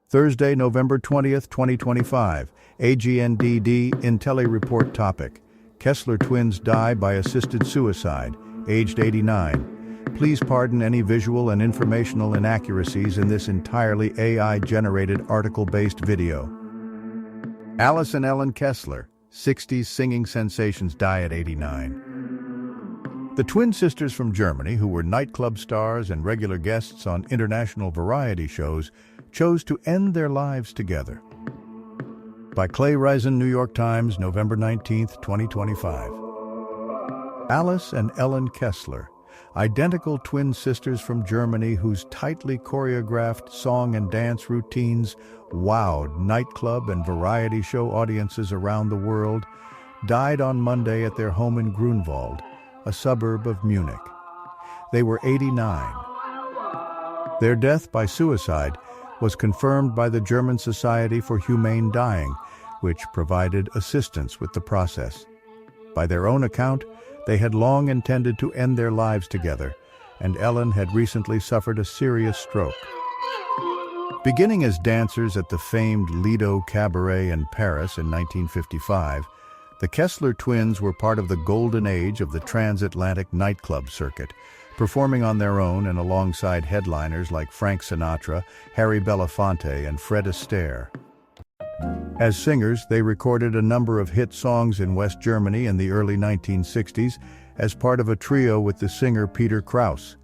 Thursday, November 20th, 2025. AGNDD intelliReport topic. Kessler twins die by assisted suicide, aged 89. Please pardon any visual and informational inaccuracies in this entirely AI-generated article-based video. Alice and Ellen Kessler, 60s singing sensations, die at 89. The twin sisters from Germany, who were nightclub stars and regular guests on international variety shows, chose to end their lives together. By Clay Risen, New York Times, November 19, 2025. Alice and Ellen Kessler, identical twin sisters from Germany whose tightly choreographed song and dance routines wowed nightclub and variety show audiences around the world, died on Monday at their home in Grunwald, a suburb of Munich. They were 89. Their death by suicide was confirmed by the German Society for Humane Dying, which provided assistance with the process. By their own account, they had long intended to end their lives together, and Ellen had recently suffered a serious stroke. Beginning as dancers at the famed Lido Cabaret in Paris in 1955, the Kessler twins were part of the golden age of the transatlantic nightclub circuit, performing on their own and alongside headliners like Frank Sinatra, Harry Belafonte, and Fred Astaire. As singers, they recorded a number of hit songs in West Germany in the early 1960s as part of a trio with the singer Peter Krause.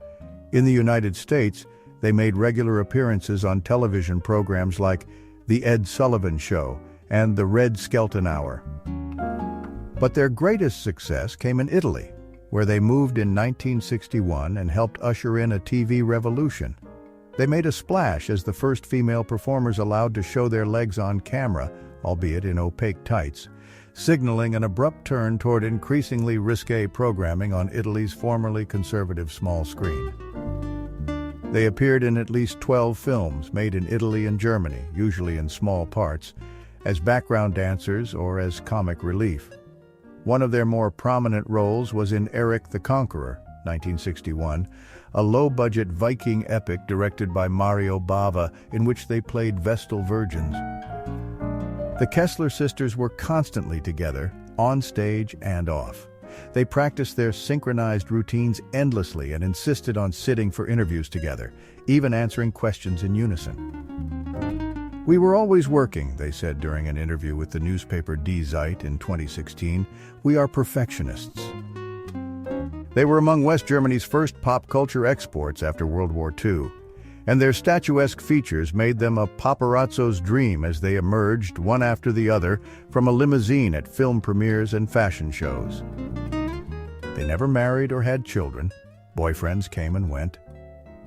In the United States, they made regular appearances on television programs like The Ed Sullivan Show and The Red Skelton Hour. But their greatest success came in Italy, where they moved in 1961 and helped usher in a TV revolution. They made a splash as the first female performers allowed to show their legs on camera, albeit in opaque tights, signaling an abrupt turn toward increasingly risque programming on Italy's formerly conservative small screen. They appeared in at least 12 films made in Italy and Germany, usually in small parts, as background dancers or as comic relief. One of their more prominent roles was in Eric the Conqueror, 1961, a low-budget Viking epic directed by Mario Bava in which they played Vestal virgins. The Kessler sisters were constantly together, on stage and off. They practiced their synchronized routines endlessly and insisted on sitting for interviews together, even answering questions in unison. "We were always working," they said during an interview with the newspaper Die Zeit in 2016. "We are perfectionists." They were among West Germany's first pop culture exports after World War II, and their statuesque features made them a paparazzo's dream as they emerged, one after the other, from a limousine at film premieres and fashion shows. They never married or had children. Boyfriends came and went.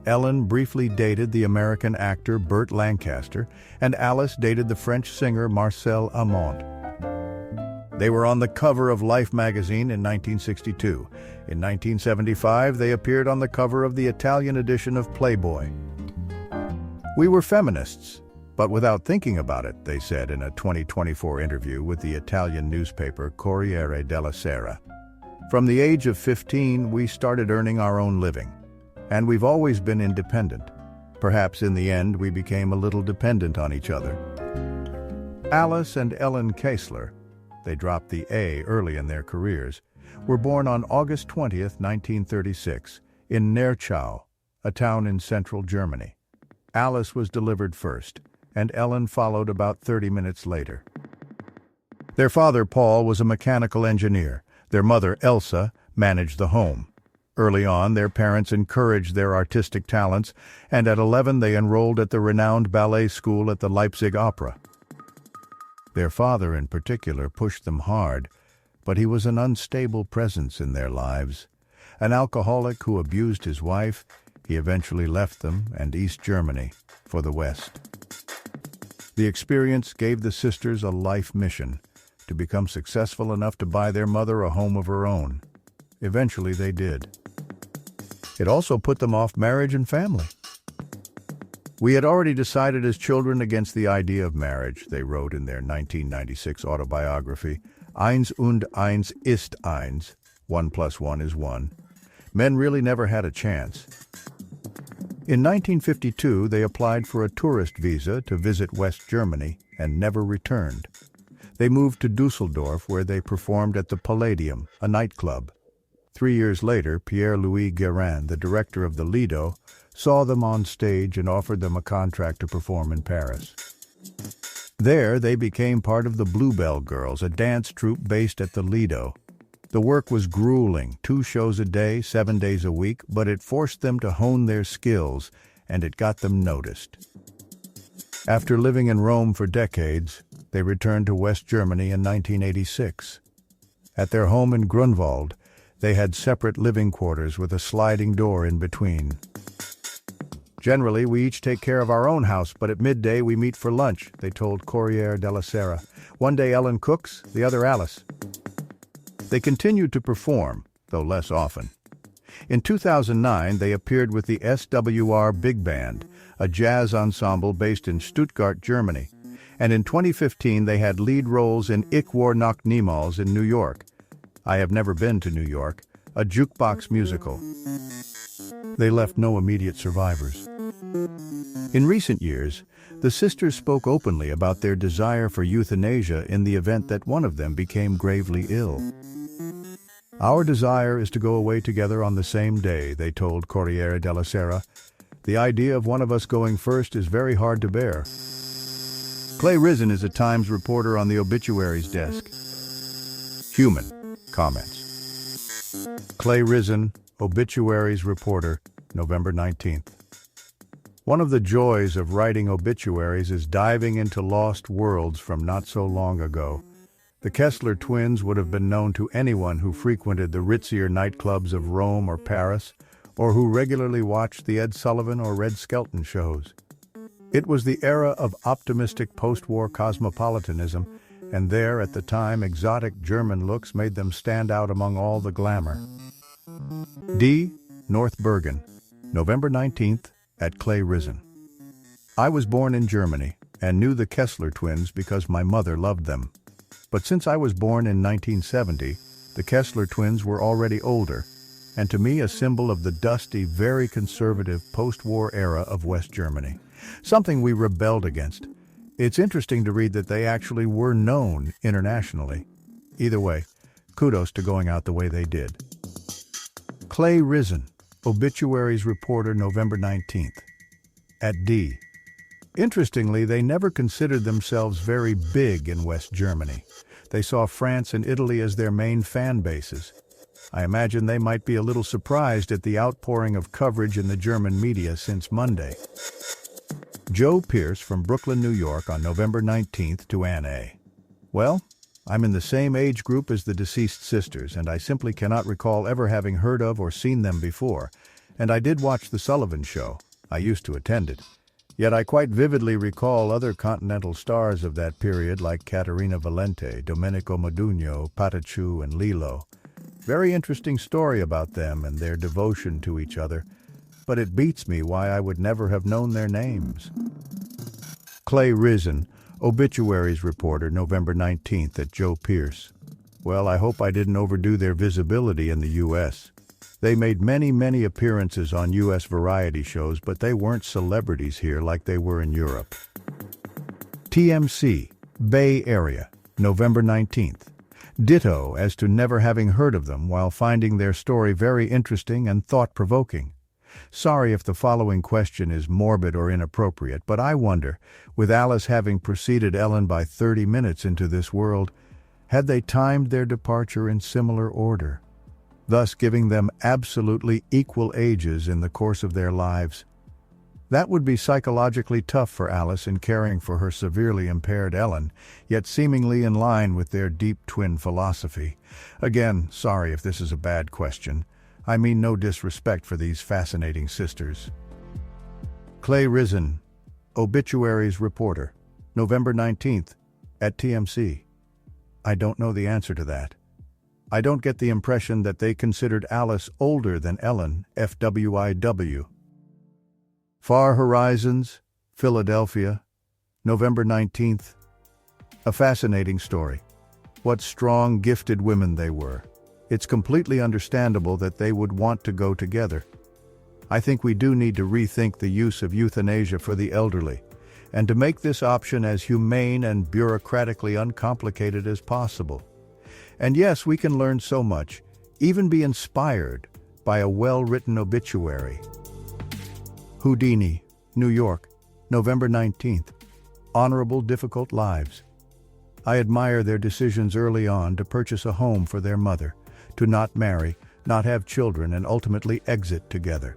Ellen briefly dated the American actor Burt Lancaster, and Alice dated the French singer Marcel Amont. They were on the cover of Life magazine in 1962. In 1975, they appeared on the cover of the Italian edition of Playboy. "We were feminists, but without thinking about it," they said in a 2024 interview with the Italian newspaper Corriere della Sera. "From the age of 15, we started earning our own living. And we've always been independent. Perhaps in the end, we became a little dependent on each other." Alice and Ellen Kessler, they dropped the A early in their careers, were born on August 20, 1936, in Neerschau, a town in central Germany. Alice was delivered first, and Ellen followed about 30 minutes later. Their father, Paul, was a mechanical engineer. Their mother, Elsa, managed the home. Early on, their parents encouraged their artistic talents, and at 11 they enrolled at the renowned ballet school at the Leipzig Opera. Their father, in particular, pushed them hard, but he was an unstable presence in their lives. An alcoholic who abused his wife, he eventually left them and East Germany for the West. The experience gave the sisters a life mission, to become successful enough to buy their mother a home of her own. Eventually they did. It also put them off marriage and family. "We had already decided as children against the idea of marriage," they wrote in their 1996 autobiography. "Eins und eins ist eins. 1 + 1 is 1. Men really never had a chance." In 1952, they applied for a tourist visa to visit West Germany and never returned. They moved to Dusseldorf, where they performed at the Palladium, a nightclub. 3 years later, Pierre-Louis Guérin, the director of the Lido, saw them on stage and offered them a contract to perform in Paris. There, they became part of the Bluebell Girls, a dance troupe based at the Lido. The work was grueling, 2 shows a day, 7 days a week, but it forced them to hone their skills, and it got them noticed. After living in Rome for decades, they returned to West Germany in 1986. At their home in Grunwald, they had separate living quarters with a sliding door in between. "Generally, we each take care of our own house, but at midday we meet for lunch," they told Corriere della Sera. "One day Ellen cooks, the other Alice." They continued to perform, though less often. In 2009, they appeared with the SWR Big Band, a jazz ensemble based in Stuttgart, Germany. And in 2015, they had lead roles in Ich war noch niemals in New York. I Have Never Been to New York, a jukebox musical. They left no immediate survivors. In recent years, the sisters spoke openly about their desire for euthanasia in the event that one of them became gravely ill. "Our desire is to go away together on the same day," they told Corriere della Sera. "The idea of one of us going first is very hard to bear." Clay Rizin is a Times reporter on the obituaries desk. Human comments. Clay Rizin, obituaries reporter, November 19th. One of the joys of writing obituaries is diving into lost worlds from not so long ago. The Kessler twins would have been known to anyone who frequented the ritzier nightclubs of Rome or Paris, or who regularly watched the Ed Sullivan or Red Skelton shows. It was the era of optimistic post-war cosmopolitanism, and there, at the time, exotic German looks made them stand out among all the glamour. D. North Bergen, November 19th, at Clay Rizin. I was born in Germany and knew the Kessler twins because my mother loved them. But since I was born in 1970, the Kessler twins were already older, and to me a symbol of the dusty, very conservative post-war era of West Germany. Something we rebelled against. It's interesting to read that they actually were known internationally. Either way, kudos to going out the way they did. Clay Rizin, obituaries reporter, November 19th. At D. Interestingly, they never considered themselves very big in West Germany. They saw France and Italy as their main fan bases. I imagine they might be a little surprised at the outpouring of coverage in the German media since Monday. Joe Pierce from Brooklyn, New York, on November 19th to Ann A. Well, I'm in the same age group as the deceased sisters, and I simply cannot recall ever having heard of or seen them before. And I did watch The Sullivan Show. I used to attend it. Yet I quite vividly recall other continental stars of that period like Caterina Valente, Domenico Modugno, Patachu, and Lilo. Very interesting story about them and their devotion to each other, but it beats me why I would never have known their names. Clay Rizin, obituaries reporter, November 19th, at Joe Pierce. Well, I hope I didn't overdo their visibility in the U.S. They made many appearances on U.S. variety shows, but they weren't celebrities here like they were in Europe. TMC, Bay Area, November 19th. Ditto as to never having heard of them while finding their story very interesting and thought-provoking. Sorry if the following question is morbid or inappropriate, but I wonder, with Alice having preceded Ellen by 30 minutes into this world, had they timed their departure in similar order, thus giving them absolutely equal ages in the course of their lives? That would be psychologically tough for Alice in caring for her severely impaired Ellen, yet seemingly in line with their deep twin philosophy. Again, sorry if this is a bad question. I mean no disrespect for these fascinating sisters. Clay Rizin, obituaries reporter, November 19th, at TMC. I don't know the answer to that. I don't get the impression that they considered Alice older than Ellen, FWIW. Far Horizons, Philadelphia, November 19th. A fascinating story. What strong, gifted women they were. It's completely understandable that they would want to go together. I think we do need to rethink the use of euthanasia for the elderly, and to make this option as humane and bureaucratically uncomplicated as possible. And yes, we can learn so much, even be inspired by a well-written obituary. Houdini, New York, November 19th. Honorable, difficult lives. I admire their decisions early on to purchase a home for their mother, to not marry, not have children, and ultimately exit together.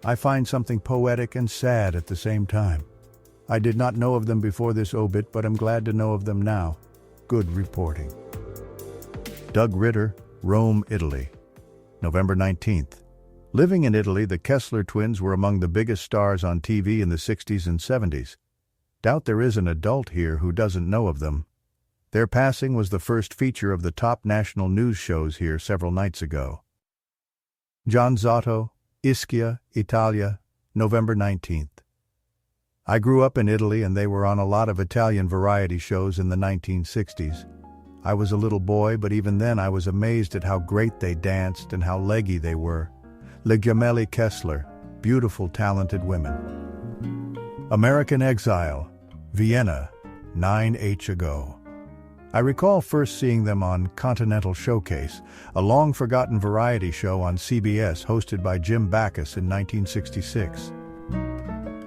I find something poetic and sad at the same time. I did not know of them before this obit, but I'm glad to know of them now. Good reporting. Doug Ritter, Rome, Italy, November 19th. Living in Italy, the Kessler twins were among the biggest stars on TV in the 60s and 70s. Doubt there is an adult here who doesn't know of them. Their passing was the first feature of the top national news shows here several nights ago. John Zotto, Ischia, Italia, November 19th. I grew up in Italy and they were on a lot of Italian variety shows in the 1960s. I was a little boy, but even then I was amazed at how great they danced and how leggy they were. Le Gemelli Kessler, beautiful, talented women. American Exile, Vienna, 9H ago. I recall first seeing them on Continental Showcase, a long-forgotten variety show on CBS hosted by Jim Backus in 1966.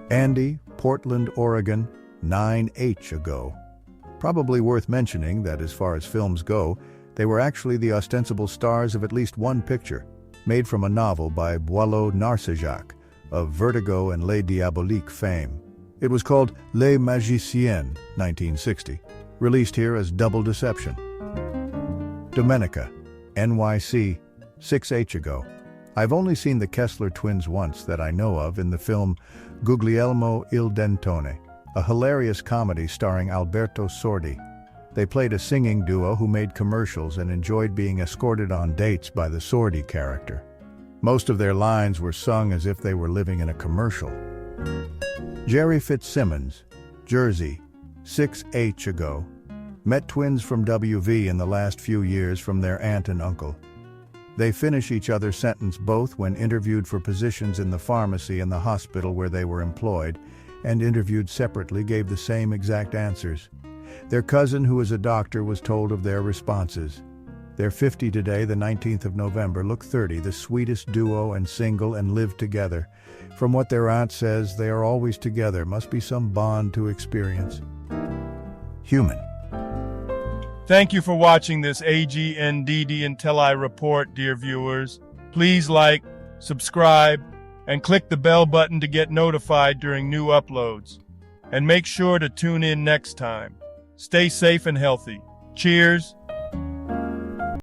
Andy, Portland, Oregon, 9H ago. Probably worth mentioning that as far as films go, they were actually the ostensible stars of at least one picture, made from a novel by Boileau Narcejac, of Vertigo and Les Diaboliques fame. It was called Les Magiciens, 1960, released here as Double Deception. Domenica, NYC, 6H ago. I've only seen the Kessler twins once that I know of in the film Guglielmo il Dentone, a hilarious comedy starring Alberto Sordi. They played a singing duo who made commercials and enjoyed being escorted on dates by the Sordi character. Most of their lines were sung as if they were living in a commercial. Jerry Fitzsimmons, Jersey, 6H ago. Met twins from WV in the last few years from their aunt and uncle. They finish each other's sentence both when interviewed for positions in the pharmacy and the hospital where they were employed, and interviewed separately gave the same exact answers. Their cousin, who is a doctor, was told of their responses. They're 50 today, the 19th of November, look 30, the sweetest duo and single, and live together. From what their aunt says, they are always together, must be some bond to experience. Human. Thank you for watching this AGNDD intelliReport, dear viewers. Please like, subscribe, and click the bell button to get notified during new uploads. And make sure to tune in next time. Stay safe and healthy. Cheers.